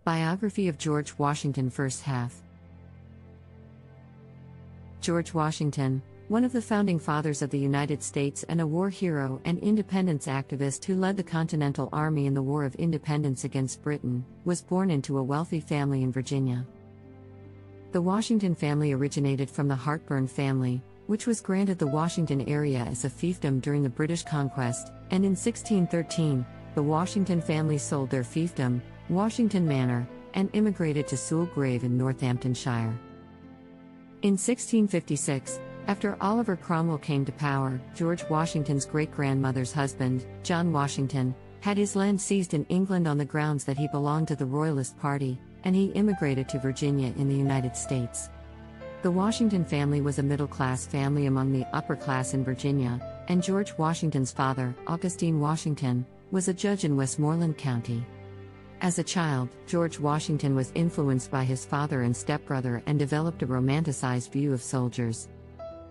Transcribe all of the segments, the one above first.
Biography of George Washington. First half. George Washington, one of the founding fathers of the United States and a war hero and independence activist who led the Continental Army in the War of Independence against Britain, was born into a wealthy family in Virginia. The Washington family originated from the Heartburn family, which was granted the Washington area as a fiefdom during the British conquest, and in 1613, the Washington family sold their fiefdom, Washington Manor, and immigrated to Sulgrave in Northamptonshire. In 1656, after Oliver Cromwell came to power, George Washington's great-grandmother's husband, John Washington, had his land seized in England on the grounds that he belonged to the Royalist Party, and he immigrated to Virginia in the United States. The Washington family was a middle-class family among the upper class in Virginia, and George Washington's father, Augustine Washington, was a judge in Westmoreland County. As a child, George Washington was influenced by his father and stepbrother and developed a romanticized view of soldiers.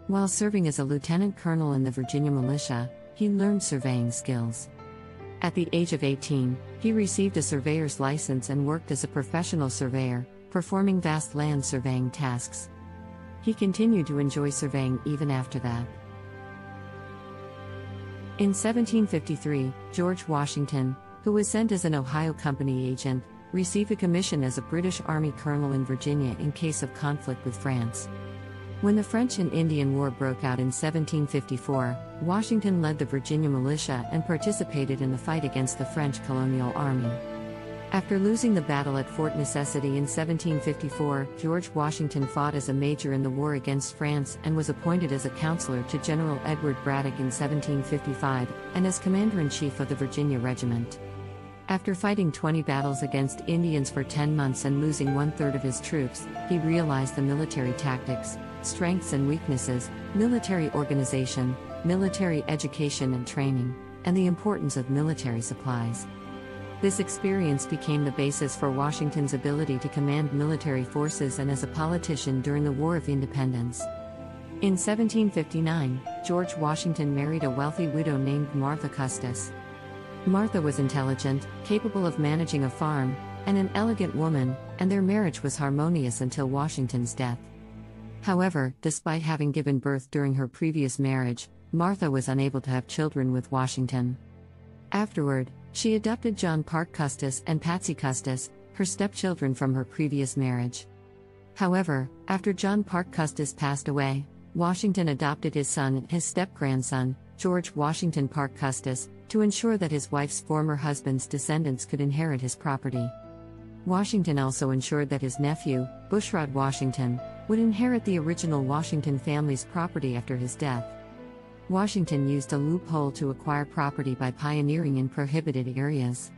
While serving as a lieutenant colonel in the Virginia militia, he learned surveying skills. At the age of 18, he received a surveyor's license and worked as a professional surveyor, performing vast land surveying tasks. He continued to enjoy surveying even after that. In 1753, George Washington, who was sent as an Ohio Company agent, received a commission as a British Army colonel in Virginia in case of conflict with France. When the French and Indian War broke out in 1754, Washington led the Virginia militia and participated in the fight against the French colonial army. After losing the battle at Fort Necessity in 1754, George Washington fought as a major in the war against France and was appointed as a counselor to General Edward Braddock in 1755, and as commander-in-chief of the Virginia Regiment. After fighting 20 battles against Indians for 10 months and losing one-third of his troops, he realized the military tactics, strengths and weaknesses, military organization, military education and training, and the importance of military supplies. This experience became the basis for Washington's ability to command military forces and as a politician during the War of Independence. In 1759, George Washington married a wealthy widow named Martha Custis. Martha was intelligent, capable of managing a farm, and an elegant woman, and their marriage was harmonious until Washington's death. However, despite having given birth during her previous marriage, Martha was unable to have children with Washington. Afterward, she adopted John Parke Custis and Patsy Custis, her stepchildren from her previous marriage. However, after John Parke Custis passed away, Washington adopted his son and his step-grandson, George Washington Parke Custis, to ensure that his wife's former husband's descendants could inherit his property. Washington also ensured that his nephew, Bushrod Washington, would inherit the original Washington family's property after his death. Washington used a loophole to acquire property by pioneering in prohibited areas.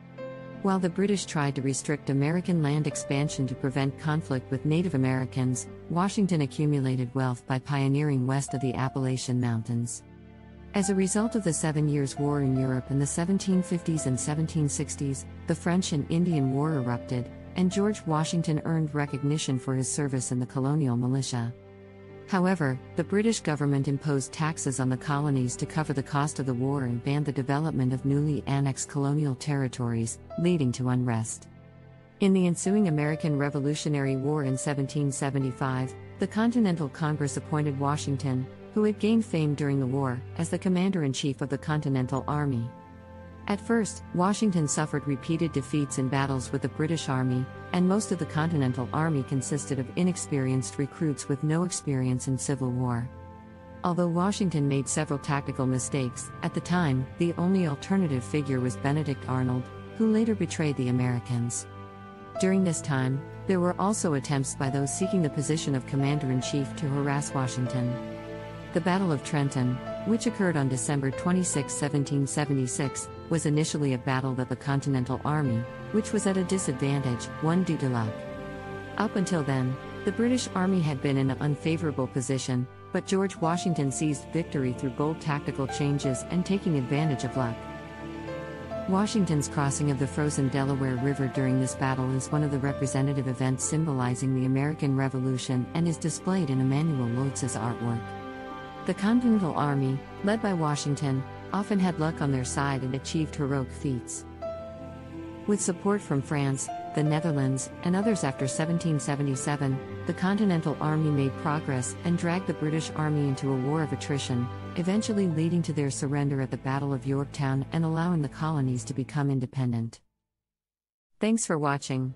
While the British tried to restrict American land expansion to prevent conflict with Native Americans, Washington accumulated wealth by pioneering west of the Appalachian Mountains. As a result of the 7 Years' War in Europe in the 1750s and 1760s, the French and Indian War erupted, and George Washington earned recognition for his service in the colonial militia. However, the British government imposed taxes on the colonies to cover the cost of the war and banned the development of newly annexed colonial territories, leading to unrest. In the ensuing American Revolutionary War in 1775, the Continental Congress appointed Washington, who had gained fame during the war, as the commander-in-chief of the Continental Army. At first, Washington suffered repeated defeats in battles with the British Army, and most of the Continental Army consisted of inexperienced recruits with no experience in civil war. Although Washington made several tactical mistakes, at the time, the only alternative figure was Benedict Arnold, who later betrayed the Americans. During this time, there were also attempts by those seeking the position of commander-in-chief to harass Washington. The Battle of Trenton, which occurred on December 26, 1776, was initially a battle that the Continental Army, which was at a disadvantage, won due to luck. Up until then, the British Army had been in an unfavorable position, but George Washington seized victory through bold tactical changes and taking advantage of luck. Washington's crossing of the frozen Delaware River during this battle is one of the representative events symbolizing the American Revolution and is displayed in Emanuel Lewis's artwork. The Continental Army, led by Washington, often had luck on their side and achieved heroic feats. With support from France, the Netherlands, and others after 1777, the Continental Army made progress and dragged the British Army into a war of attrition, eventually leading to their surrender at the Battle of Yorktown and allowing the colonies to become independent. Thanks for watching.